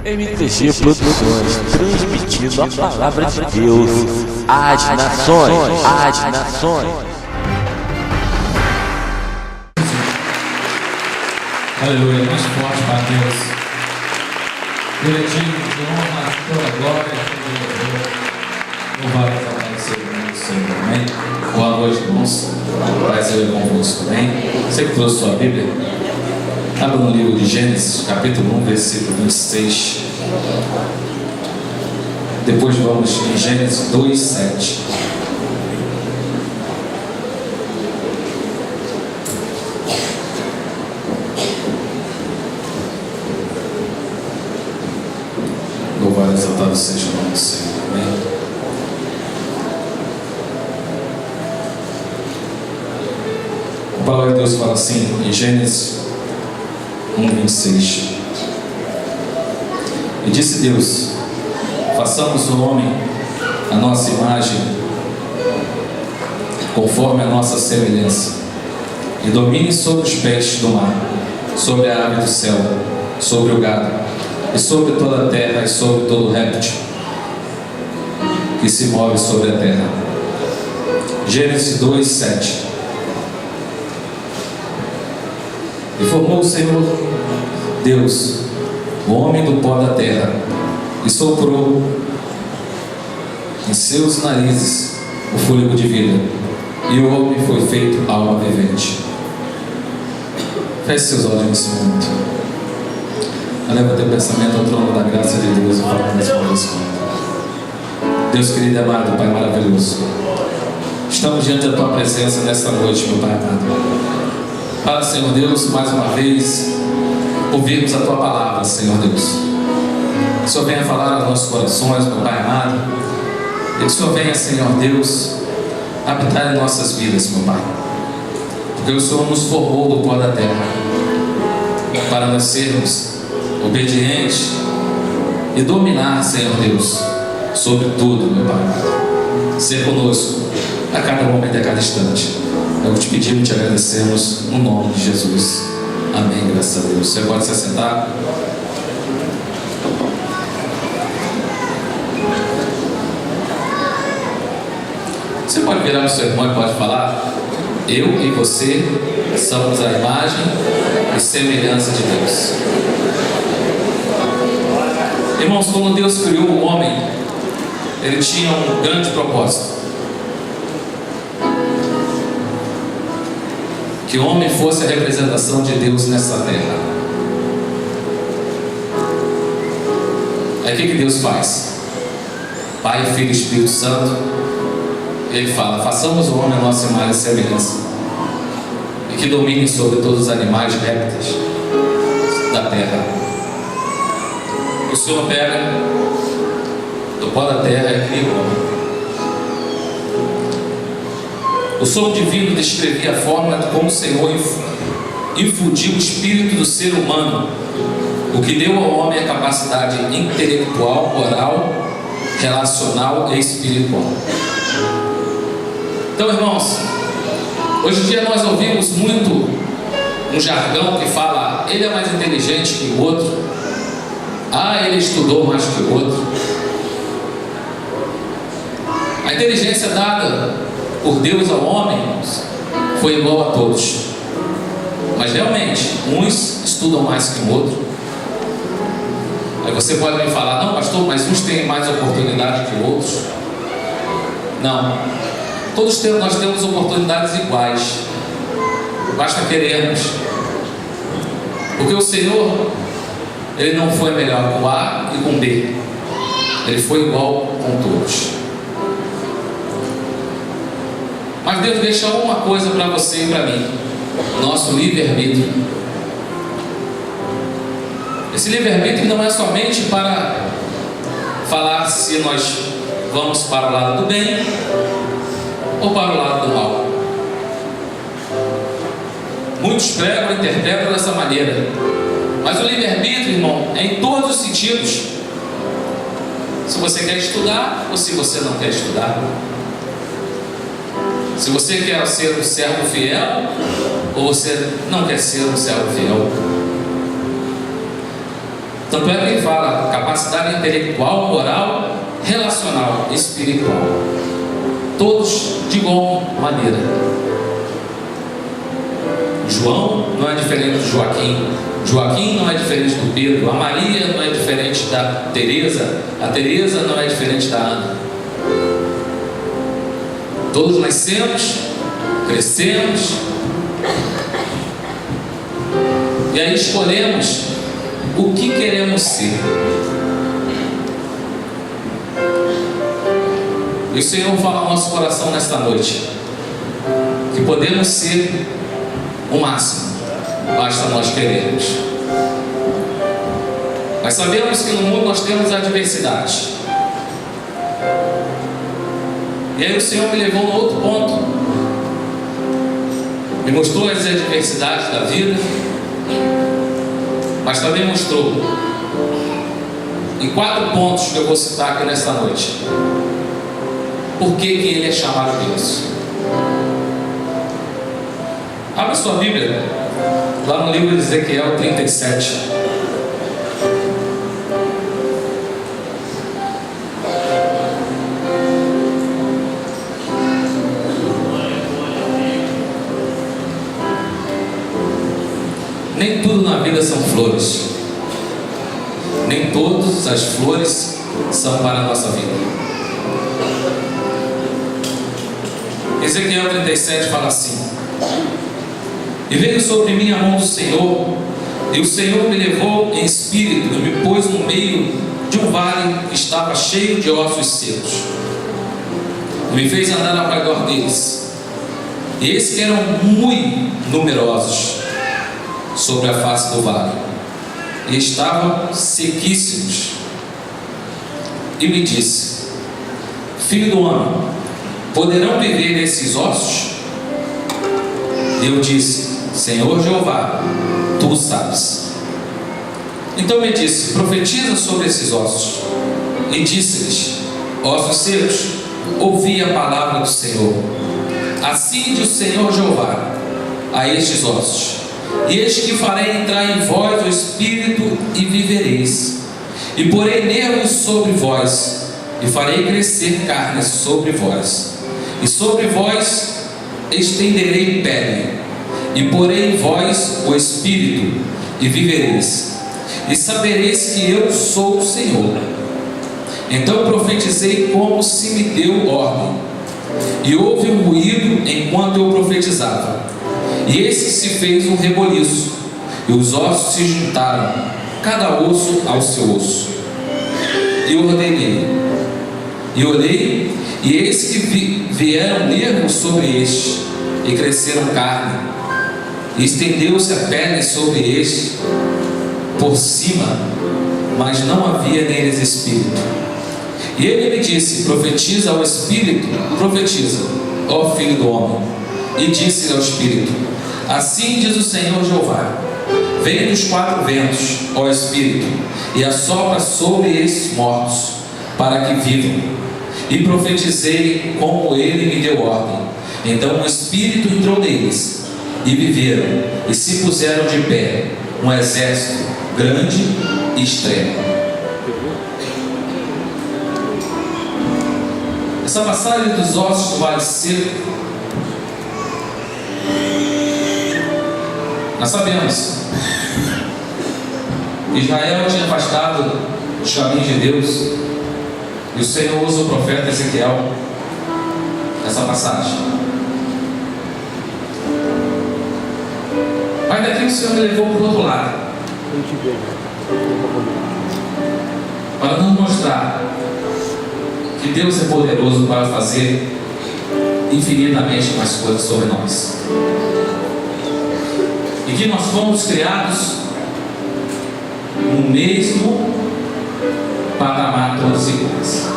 MTG Produções, transmitindo a palavra de Deus às nações, às nações. Aleluia, mais forte para Deus. Ele é digno de honra, toda glória, louvado e exaltado seja o nome do Senhor, amém? Boa noite, irmãos. Prazer em convosco, amém? Você que trouxe sua Bíblia, abra no livro de Gênesis, capítulo 1, versículo 26. Depois vamos em Gênesis 2, 7. Louvado e exaltado seja o nome do Senhor, amém? A palavra de Deus fala assim em Gênesis 1, 26. E disse Deus: façamos o homem a nossa imagem, conforme a nossa semelhança, e domine sobre os peixes do mar, sobre a ave do céu, sobre o gado, e sobre toda a terra, e sobre todo réptil que se move sobre a terra. Gênesis 2, 7. E formou o Senhor Deus o homem do pó da terra, e soprou em seus narizes o fôlego de vida, e o homem foi feito alma vivente. Feche seus olhos nesse momento. Eleva teu pensamento ao trono da graça de Deus e fala nesse momento. Deus querido e amado, Pai maravilhoso, estamos diante da tua presença nesta noite, meu Pai amado. Para, Senhor Deus, mais uma vez ouvirmos a tua palavra, Senhor Deus. Que o Senhor venha falar aos nossos corações, meu Pai amado, e que o Senhor venha, Senhor Deus, habitar em nossas vidas, meu Pai, porque o Senhor nos formou do pó da terra para nós sermos obedientes e dominar, Senhor Deus, sobre tudo, meu Pai. Ser conosco a cada momento e a cada instante. Eu te pedimos e te agradecemos no nome de Jesus. Amém, graças a Deus. Você pode se assentar. Você pode virar no seu irmão e pode falar: eu e você somos a imagem e semelhança de Deus. Irmãos, quando Deus criou o homem, Ele tinha um grande propósito: que o homem fosse a representação de Deus nessa terra. Aí o que Deus faz? Pai, Filho e Espírito Santo. Ele fala: façamos o homem a nossa imagem e semelhança, e que domine sobre todos os animais répteis da terra. O Senhor pega do pó da terra e cria o homem. O sopro divino descrevia a forma de como o Senhor infundiu o espírito do ser humano, o que deu ao homem a capacidade intelectual, moral, relacional e espiritual. Então, irmãos, hoje em dia nós ouvimos muito um jargão que fala: ele é mais inteligente que o outro, ele estudou mais que o outro. A inteligência dada por Deus ao homem, irmãos, foi igual a todos. Mas realmente, uns estudam mais que o outro. Aí você pode me falar: não, pastor, mas uns têm mais oportunidade que outros. Não. Nós temos oportunidades iguais. Basta querermos. Porque o Senhor, Ele não foi melhor com A e com B. Ele foi igual com todos. Mas Deus deixa uma coisa para você e para mim: nosso livre-arbítrio. Esse livre-arbítrio não é somente para falar se nós vamos para o lado do bem ou para o lado do mal. Muitos pregam e interpretam dessa maneira. Mas o livre-arbítrio, irmão, é em todos os sentidos. Se você quer estudar ou se você não quer estudar. Se você quer ser um servo fiel ou você não quer ser um servo fiel. Tanto é que ele fala capacidade intelectual, moral, relacional, espiritual. Todos de igual maneira. João não é diferente do Joaquim. Joaquim não é diferente do Pedro. A Maria não é diferente da Teresa. A Teresa não é diferente da Ana. Todos nascemos, crescemos, e aí escolhemos o que queremos ser. E o Senhor fala ao nosso coração nesta noite que podemos ser o máximo, basta nós querermos. Mas sabemos que no mundo nós temos adversidades. E aí o Senhor me levou no outro ponto, me mostrou as adversidades da vida, mas também mostrou em 4 pontos que eu vou citar aqui nesta noite por que Ele é chamado Deus. Abra sua Bíblia lá no livro de Ezequiel 37. Nem tudo na vida são flores. Nem todas as flores são para a nossa vida. Ezequiel 37 fala assim: e veio sobre mim a mão do Senhor, e o Senhor me levou em espírito e me pôs no meio de um vale que estava cheio de ossos secos, e me fez andar ao redor deles, e esses que eram muito numerosos sobre a face do vale, e estavam sequíssimos. E me disse: filho do homem, poderão viver esses ossos? E eu disse: Senhor Jeová, tu sabes. Então me disse: profetiza sobre esses ossos. E disse-lhes: ossos secos, ouvi a palavra do Senhor. Assim diz o Senhor Jeová a estes ossos: e eis que farei entrar em vós o Espírito e vivereis, e porei nervos sobre vós, e farei crescer carne sobre vós, e sobre vós estenderei pele, e porei em vós o Espírito e vivereis, e sabereis que eu sou o Senhor. Então profetizei como se me deu ordem, e houve um ruído enquanto eu profetizava, e eis que se fez um reboliço, e os ossos se juntaram, cada osso ao seu osso. E ordenei, e olhei, e eis que vieram nervos sobre este, e cresceram carne, e estendeu-se a pele sobre este por cima, mas não havia neles espírito. E ele me disse: profetiza ao Espírito, profetiza, ó filho do homem. E disse ao Espírito: assim diz o Senhor Jeová: vem dos 4 ventos, ó Espírito, e assopra sobre esses mortos, para que vivam. E profetizei como ele me deu ordem. Então o Espírito entrou neles, e viveram, e se puseram de pé, um exército grande e extremo. Essa passagem dos ossos do vale seco, nós sabemos que Israel tinha afastado os caminhos de Deus, e o Senhor usa o profeta Ezequiel nessa passagem. Mas daqui o Senhor me levou para o outro lado, para nos mostrar que Deus é poderoso para fazer infinitamente mais coisas sobre nós, e que nós fomos criados no mesmo patamar, todos iguais.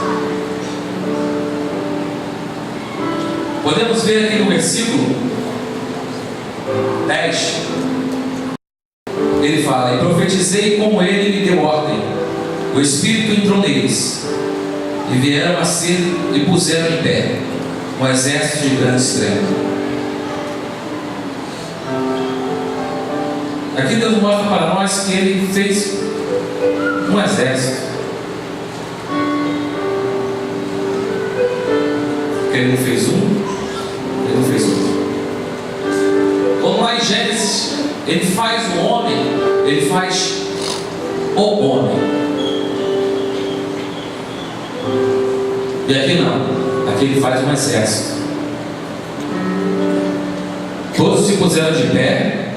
Podemos ver aqui no versículo 10, ele fala: e profetizei como ele me deu ordem, o Espírito entrou neles, e vieram a ser e puseram em pé um exército de grande extremo. Aqui Deus mostra para nós que ele fez um exército. Porque ele não fez um, ele não fez outro. Quando lá em Gênesis, ele faz o homem, ele faz o homem. E aqui não, aqui ele faz um exército. Todos se puseram de pé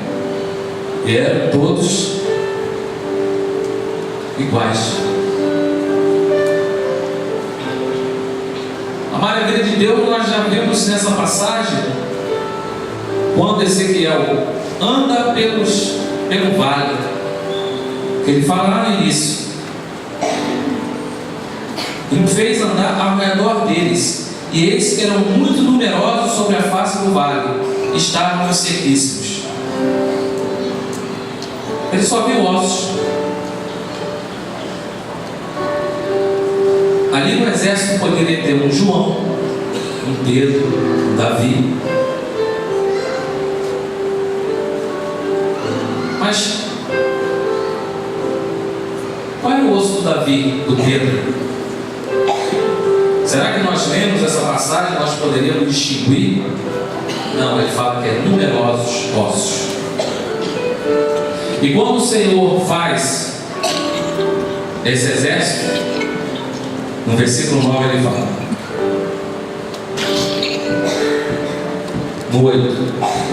e eram todos iguais. A maravilha de Deus nós já vimos nessa passagem, quando Ezequiel anda pelo vale, que ele fala lá no início, e me fez andar ao redor deles, e eles que eram muito numerosos sobre a face do vale, estavam sequíssimos. Ele só viu ossos. Ali no exército poderia ter um João, um Pedro, um Davi. Mas qual é o osso do Davi, do Pedro? Será que nós lemos essa passagem, nós poderíamos distinguir? Não, ele fala que é numerosos ossos. E quando o Senhor faz esse exército, no versículo 9 ele fala, no 8,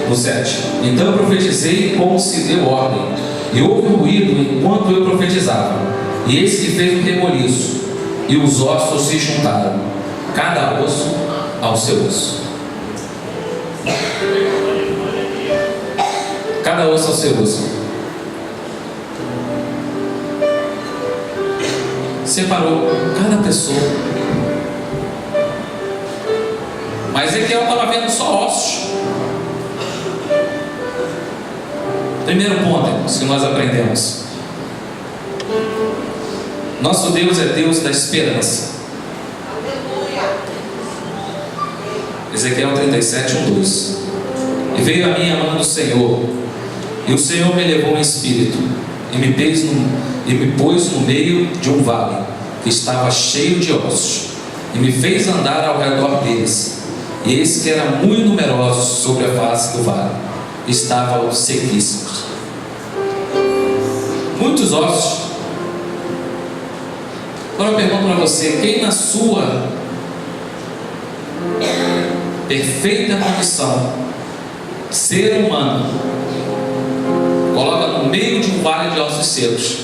no 7: então eu profetizei como se deu ordem, e houve um ruído enquanto eu profetizava, e eis que fez um reboliço, e os ossos se juntaram, cada osso ao seu osso. Cada osso ao seu osso. Separou cada pessoa. Mas Ezequiel estava vendo só ossos. Primeiro ponto, irmãos, que nós aprendemos: nosso Deus é Deus da esperança. Ezequiel 37, 1-2. E veio a mim a mão do Senhor, e o Senhor me levou em espírito, e me pôs no meio de um vale, que estava cheio de ossos, e me fez andar ao redor deles, e eis que eram muito numerosos sobre a face do vale, estavam sequíssimos. Muitos ossos. Agora eu pergunto para você: quem na sua perfeita condição, ser humano, coloca no meio de um vale de ossos secos?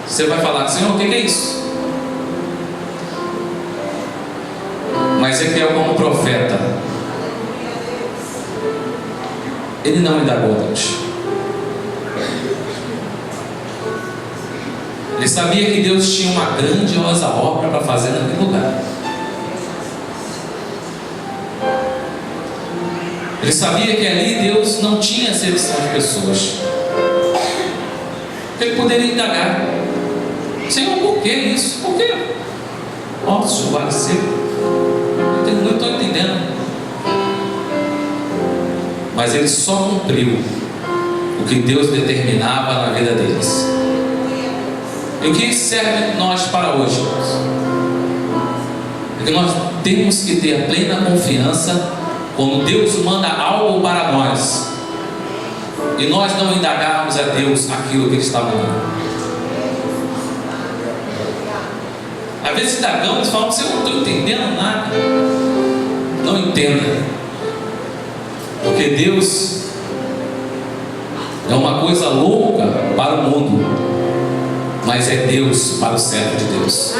Você vai falar: Senhor, o que é isso? Mas Ezequiel, como profeta, ele não indagou a Deus. Ele sabia que Deus tinha uma grandiosa obra para fazer naquele lugar. Ele sabia que ali Deus não tinha acepção de pessoas. Ele poderia indagar: Senhor, por que isso? Por que? Ossos, vale seco. Não estou entendendo. Mas ele só cumpriu o que Deus determinava na vida deles. E o que serve nós para hoje? É que nós temos que ter a plena confiança quando Deus manda algo para nós, e nós não indagarmos a Deus aquilo que Ele está mandando. Às vezes indagamos e falamos: eu não estou entendendo nada. Não entenda, porque Deus é uma coisa louca para o mundo, mas é Deus para o servo de Deus.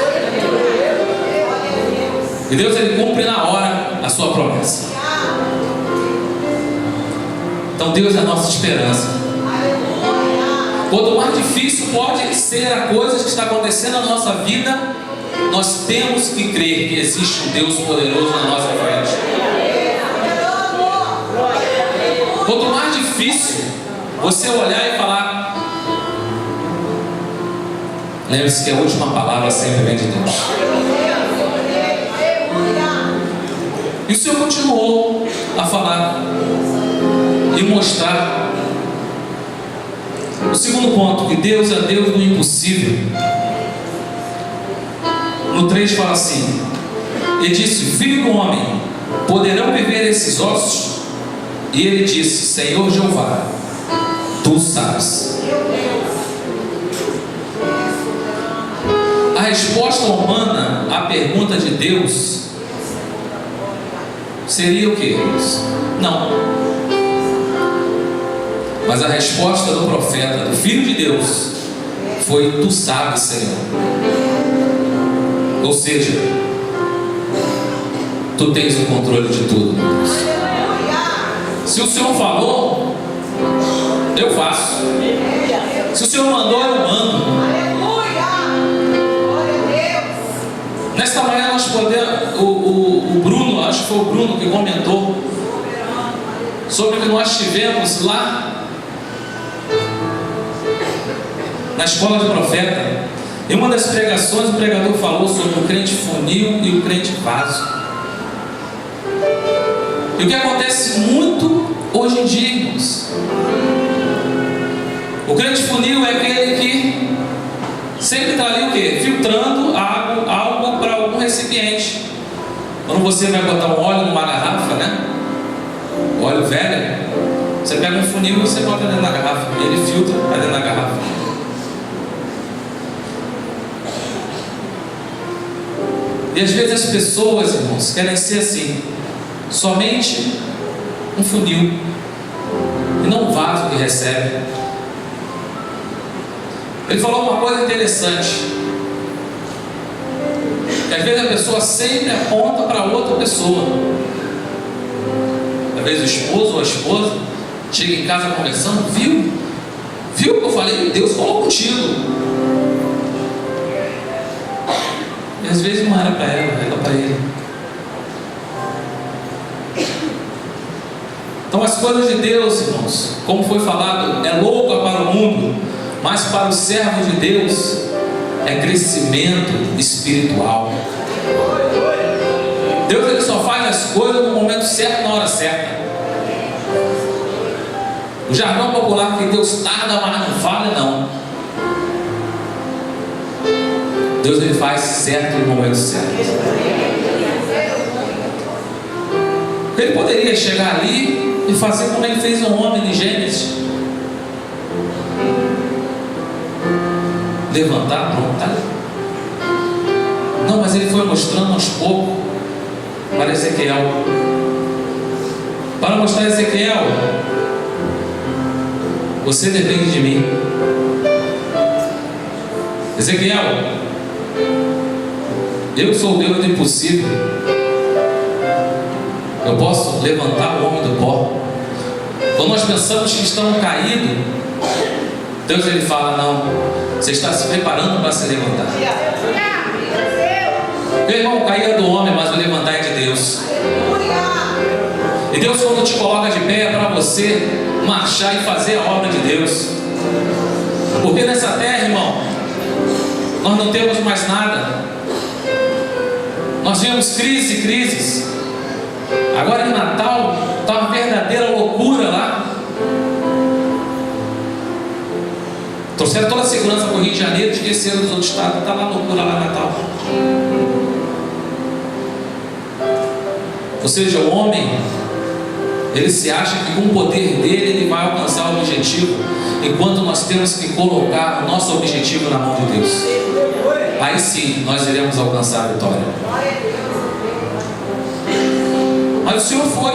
E Deus, Ele cumpre na hora a sua promessa. Então Deus é a nossa esperança. Quanto mais difícil pode ser a coisa que está acontecendo na nossa vida, nós temos que crer que existe um Deus poderoso na nossa frente. Quanto mais difícil você olhar e falar, lembre-se que a última palavra sempre vem de Deus. E o Senhor continuou a falar e mostrar O segundo ponto, que Deus é Deus do impossível. No 3 fala assim: e disse: filho do homem, poderão viver esses ossos? E ele disse: Senhor Jeová, tu sabes. A resposta humana à pergunta de Deus seria o quê? Não. Mas a resposta do profeta, do Filho de Deus, foi: tu sabes, Senhor. Ou seja, tu tens o controle de tudo, meu Deus. Se o Senhor falou, eu faço. Se o Senhor mandou, eu mando. Nesta manhã nós podemos, o Bruno, acho que foi o Bruno que comentou sobre o que nós tivemos lá na escola de profeta. Em uma das pregações, o pregador falou sobre o crente funil e o crente vaso. E o que acontece muito hoje em dia, irmãos? O crente funil é aquele que sempre está ali o quê? Filtrando algo para algum recipiente. Quando você vai botar um óleo numa garrafa, né? Óleo velho, você pega um funil e você bota dentro da garrafa. E ele filtra para dentro da garrafa. E às vezes as pessoas, irmãos, querem ser assim, somente um funil e não um vaso que recebe. Ele falou uma coisa interessante, que às vezes a pessoa sempre aponta para outra pessoa. Às vezes o esposo ou a esposa chega em casa conversando: viu o que eu falei? Deus falou contigo. E às vezes não era para ela, era para ele. Então as coisas de Deus, irmãos, como foi falado, é louca para o mundo, mas para o servo de Deus é crescimento espiritual. Deus, ele só faz as coisas no momento certo, na hora certa. O jargão popular que Deus tarda, mas não falha, não. Deus, ele faz certo no momento certo. Ele poderia chegar ali e fazer como ele fez um homem em Gênesis: levantar, pronto, tá ali. Não, mas ele foi mostrando aos poucos para Ezequiel, para mostrar a Ezequiel: você depende de mim. Ezequiel, eu sou o Deus do impossível. Eu posso levantar o homem do pó. Quando nós pensamos que estamos caídos, Deus, ele fala: não, você está se preparando para se levantar. Meu irmão, cair é do homem, mas o levantar é de Deus. E Deus, quando te coloca de pé, é para você marchar e fazer a obra de Deus. Porque nessa terra, irmão, nós não temos mais nada. Nós vimos crises e crises. Agora em Natal está uma verdadeira loucura lá. Trouxeram toda a segurança para o Rio de Janeiro, esqueceram dos outros estados. Está lá loucura lá em Natal. Ou seja, o homem, ele se acha que com o poder dele ele vai alcançar o objetivo, enquanto nós temos que colocar o nosso objetivo na mão de Deus. Aí sim nós iremos alcançar a vitória. Mas o Senhor foi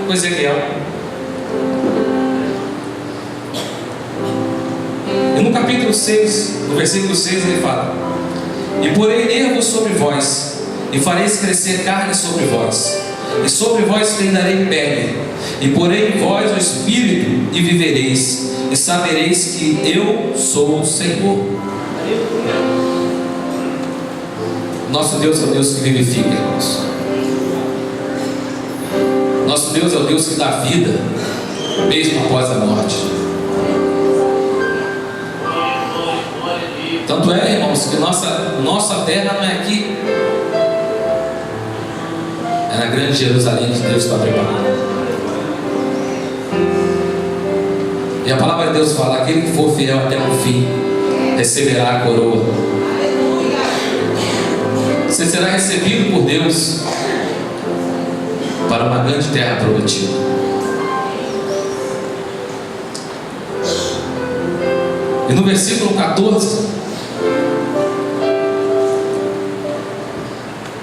com Ezequiel. E no capítulo 6, no versículo 6, ele fala: e porei nervos sobre vós, e fareis crescer carne sobre vós, e sobre vós darei pele, e porei em vós o espírito, e vivereis, e sabereis que eu sou o Senhor. Nosso Deus é o Deus que vivifica, irmãos. Nosso Deus é o Deus que dá vida, mesmo após a morte. Tanto é, irmãos, que nossa terra não é aqui. É na grande Jerusalém que Deus está preparando. E a palavra de Deus fala: aquele que for fiel até o fim receberá a coroa. Você será recebido por Deus para uma grande terra prometida. E no versículo 14,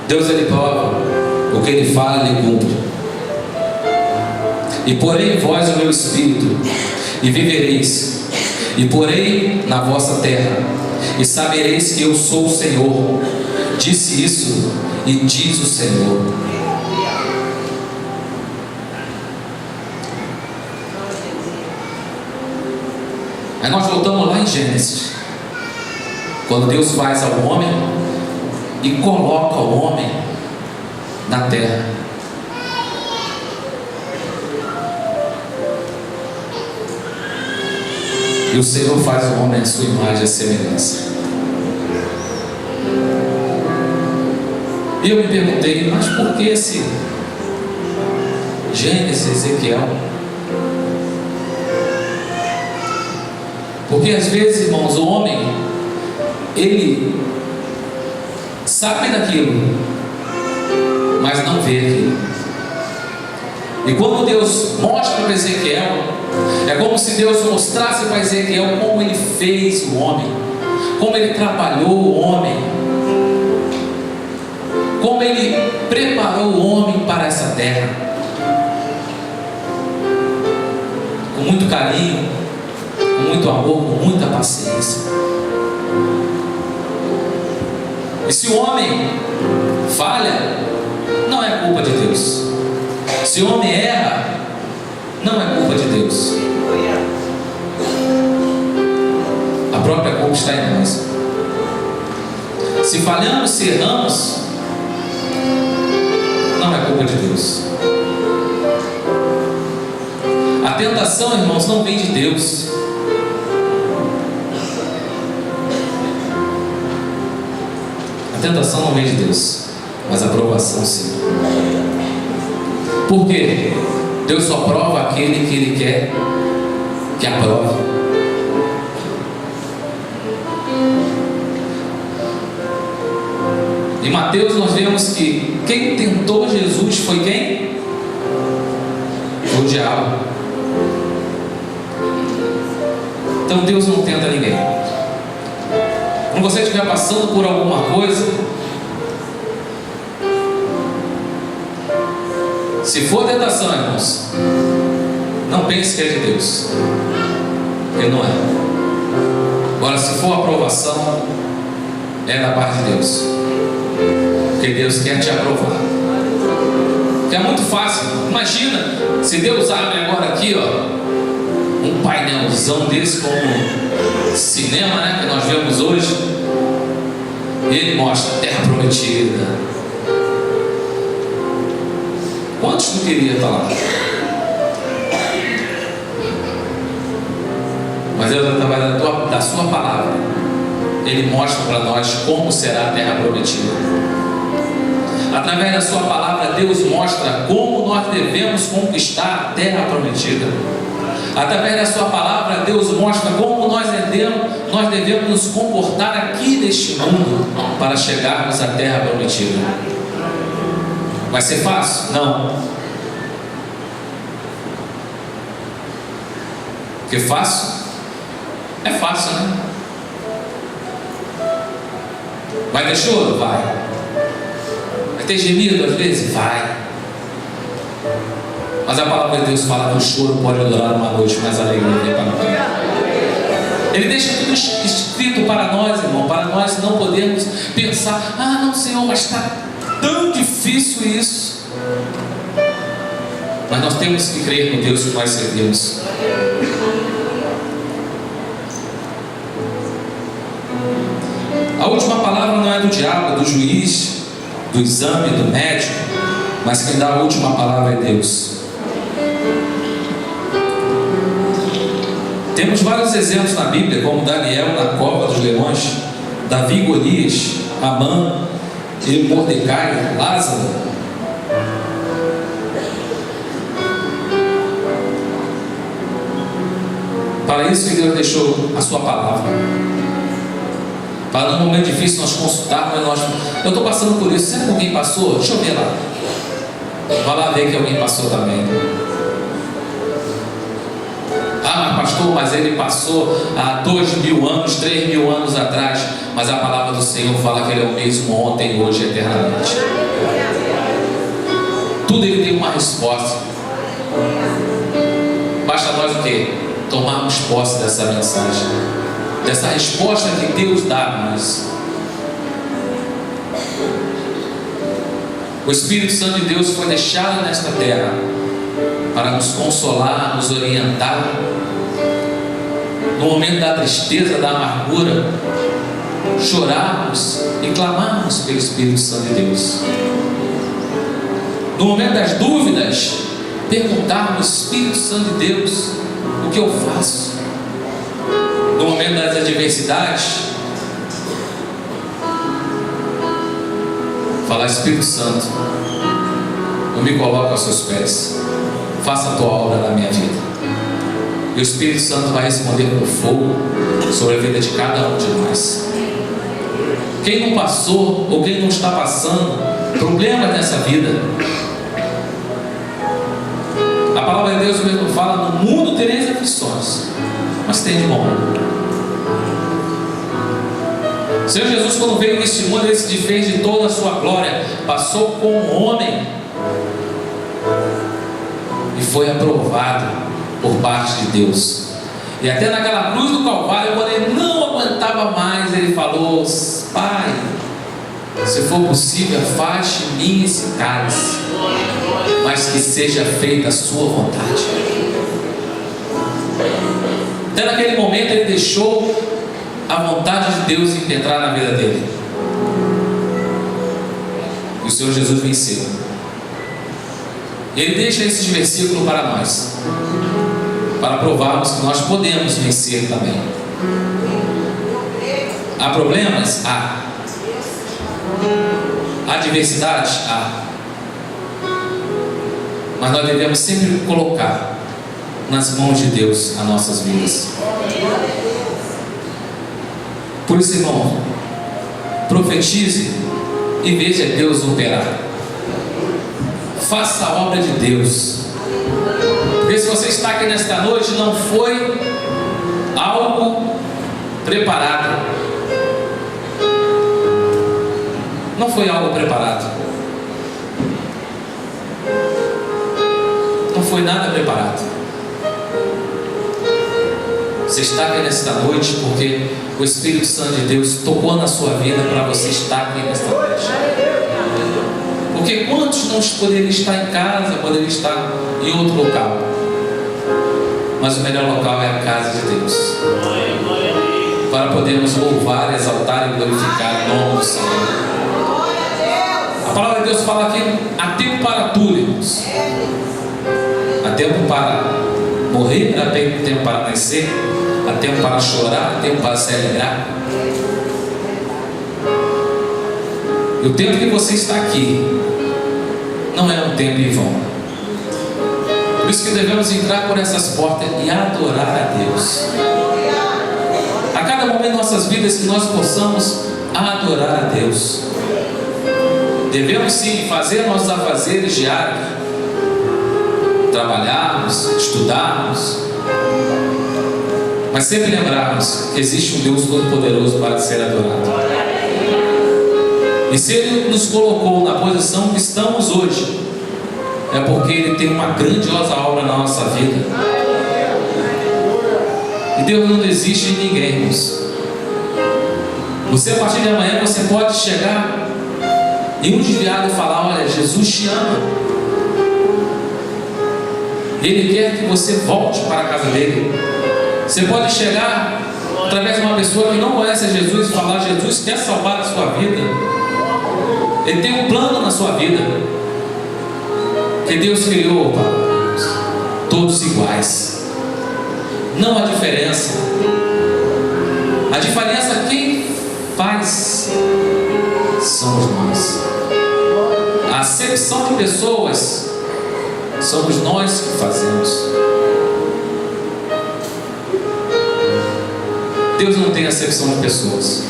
Deus ele prova, o que ele fala ele cumpre. E porei em vós o meu espírito, e vivereis, e porei na vossa terra, e sabereis que eu sou o Senhor. Disse isso, e diz o Senhor. Aí nós voltamos lá em Gênesis, quando Deus faz ao homem e coloca o homem na terra. E o Senhor faz o homem à sua imagem e semelhança. E eu me perguntei, mas por que esse Gênesis, Ezequiel? Porque às vezes, irmãos, o homem, ele sabe daquilo, mas não vê aquilo. E quando Deus mostra para Ezequiel, é como se Deus mostrasse para Ezequiel como ele fez o homem, como ele trabalhou o homem, como ele preparou o homem para essa terra, com muito carinho, com muito amor, com muita paciência. E se o homem falha, não é culpa de Deus. Se o homem erra, não é culpa de Deus. A própria culpa está em nós. Se falhamos, se erramos, não é culpa de Deus. A tentação, irmãos, não vem de Deus. A tentação não vem de Deus, mas a provação sim. Por quê? Deus só prova aquele que Ele quer que aprove. Em Mateus nós vemos que quem tentou Jesus foi quem? Foi o diabo. Então Deus não tenta ninguém. Quando você estiver passando por alguma coisa, se for tentação, irmãos, não pense que é de Deus, porque não é. Agora, se for aprovação, é da parte de Deus, porque Deus quer te aprovar. Que é muito fácil. Imagina se Deus abre agora aqui, ó, um painelzão desse como cinema, né, que nós vemos hoje, e Ele mostra a terra prometida. Quantos não queriam estar lá? Mas Deus, através da sua palavra, Ele mostra para nós como será a terra prometida. Através da sua palavra, Deus mostra como nós devemos conquistar a terra prometida. Através da sua palavra, Deus mostra como nós devemos nos comportar aqui neste mundo para chegarmos à terra prometida. Vai ser fácil? Não. Porque fácil? É fácil, né? Vai ter choro? Vai. Vai ter gemido às vezes? Vai. Mas a palavra de Deus fala que o choro pode durar uma noite, mas a alegria vem para nós. Ele deixa tudo escrito para nós, irmão, para nós não podermos pensar: ah, não, Senhor, mas está tão difícil isso. Mas nós temos que crer no Deus que nós servimos. A última palavra não é do diabo, é do juiz, do exame, do médico, mas quem dá a última palavra é Deus. Temos vários exemplos na Bíblia, como Daniel na cova dos leões, Davi, Golias, Amã, e Mordecai, Lázaro. Para isso que Deus deixou a sua palavra. Para num momento difícil nós consultarmos, eu estou passando por isso. Será que alguém passou? Deixa eu ver lá. Vai lá ver que alguém passou também. Ah, mas pastor, mas ele passou há 2.000 anos, 3.000 anos atrás. Mas a palavra do Senhor fala que Ele é o mesmo ontem, hoje e eternamente. Tudo Ele tem uma resposta. Basta nós o quê? Tomarmos posse dessa mensagem, dessa resposta que Deus dá a nós. O Espírito Santo de Deus foi deixado nesta terra para nos consolar, nos orientar no momento da tristeza, da amargura, chorarmos e clamarmos pelo Espírito Santo de Deus. No momento das dúvidas, perguntarmos: Espírito Santo de Deus, o que eu faço? No momento das adversidades, falar: Espírito Santo, eu me coloco aos seus pés, faça a tua obra na minha vida. E o Espírito Santo vai responder com fogo sobre a vida de cada um de nós. Quem não passou ou quem não está passando problemas nessa vida, a palavra de Deus mesmo fala: no mundo tereis aflições, mas tem de bom. O Senhor Jesus, quando veio neste mundo, Ele se desfez de toda a sua glória, passou como homem e foi aprovado por parte de Deus. E até naquela cruz do Calvário, quando Ele não aguentava mais, Ele falou: Pai, se for possível, afaste de mim esse cálice, mas que seja feita a sua vontade. Até naquele momento Ele deixou a vontade de Deus entrar na vida dele. E o Senhor Jesus venceu. Ele deixa esses versículos para nós, para provarmos que nós podemos vencer também. Há problemas? Há. Adversidades? Há. Mas nós devemos sempre colocar nas mãos de Deus as nossas vidas. Por isso, irmão, profetize e veja Deus operar. Faça a obra de Deus. Porque se você está aqui nesta noite, não foi algo preparado. Não foi algo preparado. Não foi nada preparado. Você está aqui nesta noite porque o Espírito Santo de Deus tocou na sua vida para você estar aqui nesta noite. Porque quantos não poderiam estar em casa, poderiam estar em outro local? Mas o melhor local é a casa de Deus, para podermos louvar, exaltar e glorificar o nome do Senhor. A palavra de Deus fala que há tempo para tudo, irmãos. Há tempo para morrer, há tempo para nascer, há tempo para chorar, há tempo para se alegrar. E o tempo que você está aqui não é um tempo em vão. Por isso que devemos entrar por essas portas e adorar a Deus. A cada momento de nossas vidas que nós possamos adorar a Deus. Devemos sim fazer nossos afazeres diários, trabalharmos, estudarmos, mas sempre lembrarmos que existe um Deus Todo-Poderoso para ser adorado. E se Ele nos colocou na posição que estamos hoje, é porque Ele tem uma grandiosa obra na nossa vida. E Deus não desiste de ninguém, irmãos. Você, a partir de amanhã, você pode chegar e um desviado falar: olha, Jesus te ama. Ele quer que você volte para a casa dele. Você pode chegar através de uma pessoa que não conhece a Jesus e falar: Jesus quer salvar a sua vida. Ele tem um plano na sua vida. Que Deus criou, todos iguais. Não há diferença. A diferença quem faz somos nós. A acepção de pessoas somos nós que fazemos. Deus não tem acepção de pessoas.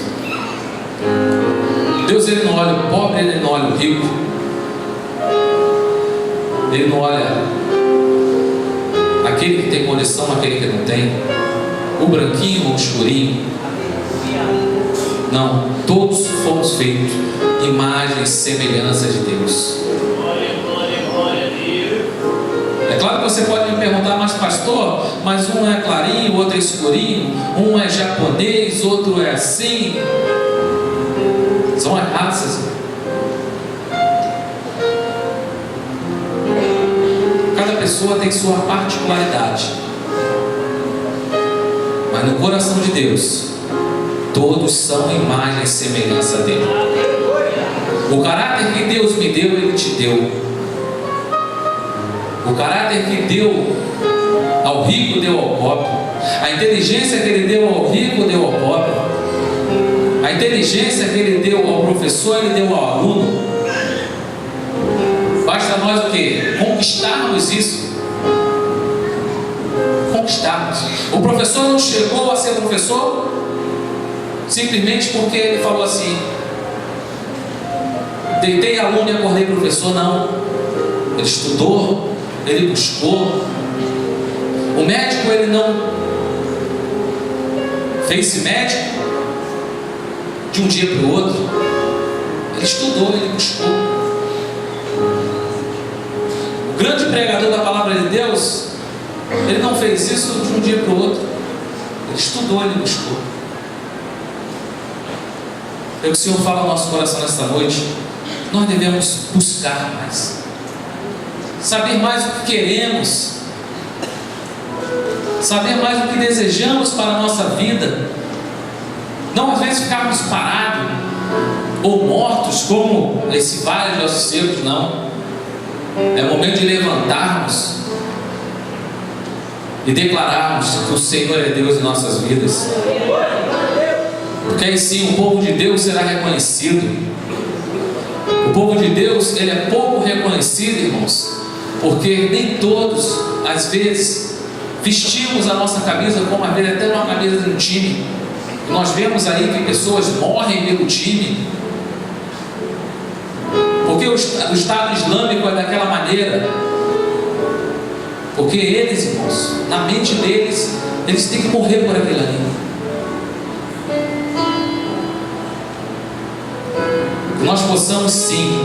Deus, Ele não olha o pobre, Ele não olha o rico. Ele não olha aquele que tem condição, aquele que não tem, o branquinho ou o escurinho. Não, todos fomos feitos imagem e semelhança de Deus. É claro que você pode me perguntar, mas pastor, mas um é clarinho, o outro é escurinho, um é japonês, outro é assim. São as raças. Cada pessoa tem sua particularidade. Mas no coração de Deus, todos são imagem e semelhança dele. O caráter que Deus me deu, Ele te deu. O caráter que deu ao rico, deu ao pobre. A inteligência que Ele deu ao rico, deu ao pobre. A inteligência que Ele deu ao professor, Ele deu ao aluno. Basta nós o quê? Conquistarmos isso. Conquistarmos. O professor não chegou a ser professor simplesmente porque ele falou assim: deitei aluno e acordei professor. Não. Ele estudou, ele buscou. O médico, ele não fez-se médico de um dia para o outro. Ele estudou, ele buscou. O grande pregador da palavra de Deus, ele não fez isso de um dia para o outro. Ele estudou, ele buscou. É o que o Senhor fala no nosso coração nesta noite. Nós devemos buscar mais, saber mais o que queremos, saber mais o que desejamos para a nossa vida. Não às vezes ficarmos parados ou mortos como esse vale de ossos secos, não. É momento de levantarmos e declararmos que o Senhor é Deus em nossas vidas. Porque aí sim o povo de Deus será reconhecido. O povo de Deus, ele é pouco reconhecido, irmãos, porque nem todos, às vezes, vestimos a nossa camisa como às vezes até uma camisa de um time. E nós vemos aí que pessoas morrem pelo time, porque o Estado Islâmico é daquela maneira. Porque eles, irmãos, na mente deles, eles têm que morrer por aquilo ali. Que nós possamos sim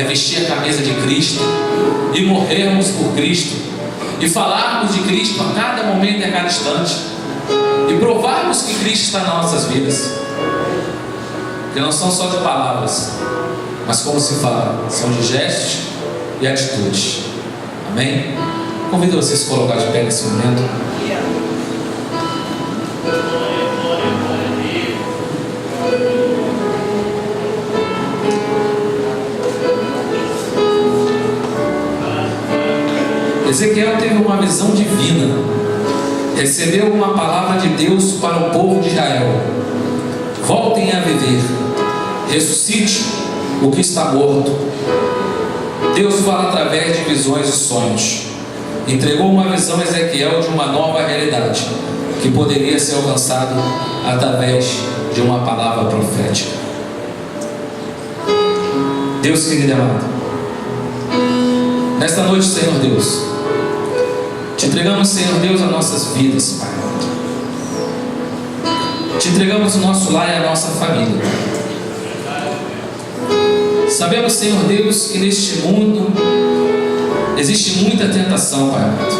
vestir a camisa de Cristo e morrermos por Cristo e falarmos de Cristo a cada momento e a cada instante e provarmos que Cristo está nas nossas vidas. Que não são só de palavras, mas como se fala, são de gestos e atitudes. Amém? Convido vocês a se colocar de pé nesse momento. Ezequiel teve uma visão divina, recebeu uma palavra de Deus para o povo de Israel: voltem a viver, ressuscite o que está morto. Deus fala através de visões e sonhos. Entregou uma visão a Ezequiel de uma nova realidade que poderia ser alcançada através de uma palavra profética. Deus querido e amado, nesta noite, Senhor Deus, te entregamos, Senhor Deus, as nossas vidas, Pai. Te entregamos o nosso lar e a nossa família. Sabemos, Senhor Deus, que neste mundo existe muita tentação, Pai amado,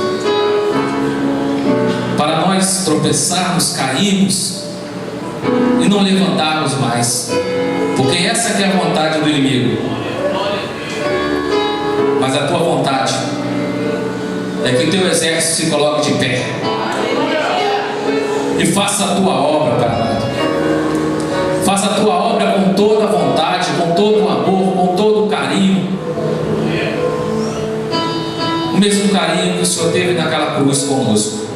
para nós tropeçarmos, cairmos e não levantarmos mais, porque essa que é a vontade do inimigo. Mas a tua vontade é que o teu exército se coloque de pé e faça a tua obra, Pai amado. Faça a tua obra com toda a vontade, com todo o amor, com todo o carinho. O mesmo carinho que o Senhor teve naquela cruz conosco.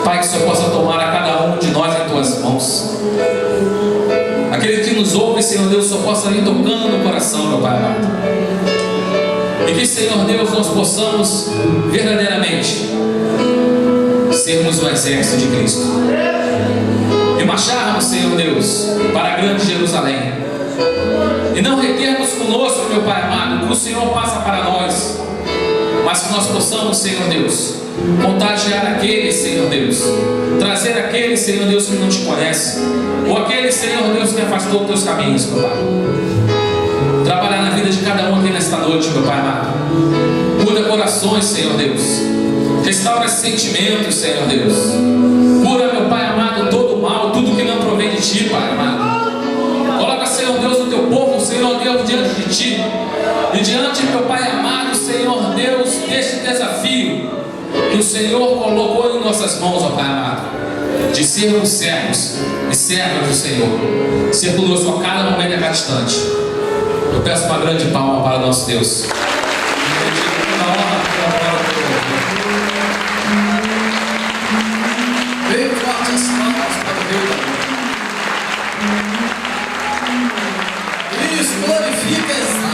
Pai, que o Senhor possa tomar a cada um de nós em tuas mãos. Aquele que nos ouve, Senhor Deus, o Senhor possa ir tocando no coração, meu Pai amado. E que, Senhor Deus, nós possamos verdadeiramente sermos o exército de Cristo e marcharmos, Senhor Deus, para a grande Jerusalém, e não retermos conosco, meu Pai amado, que o Senhor passa para nós, mas que nós possamos, Senhor Deus, contagiar aqueles, Senhor Deus, trazer aqueles, Senhor Deus, que não te conhecem, ou aqueles, Senhor Deus, que afastou dos teus caminhos, meu Pai. Trabalhar na vida de cada um aqui nesta noite, meu Pai amado. Muda corações, Senhor Deus. Restaura sentimentos, Senhor Deus. Cura, meu Pai amado, todo o mal, tudo que não provém de Ti, Pai amado. Coloca, Senhor Deus, o Teu povo, Senhor Deus, diante de Ti. E diante, meu Pai amado, Senhor Deus, deste desafio que o Senhor colocou em nossas mãos, ó Pai amado, de sermos servos e servas do Senhor. Ser conosco a cada momento e a cada instante. Eu peço uma grande palma para nosso Deus. Bem forte as palmas para Deus. Isso, glorifica essa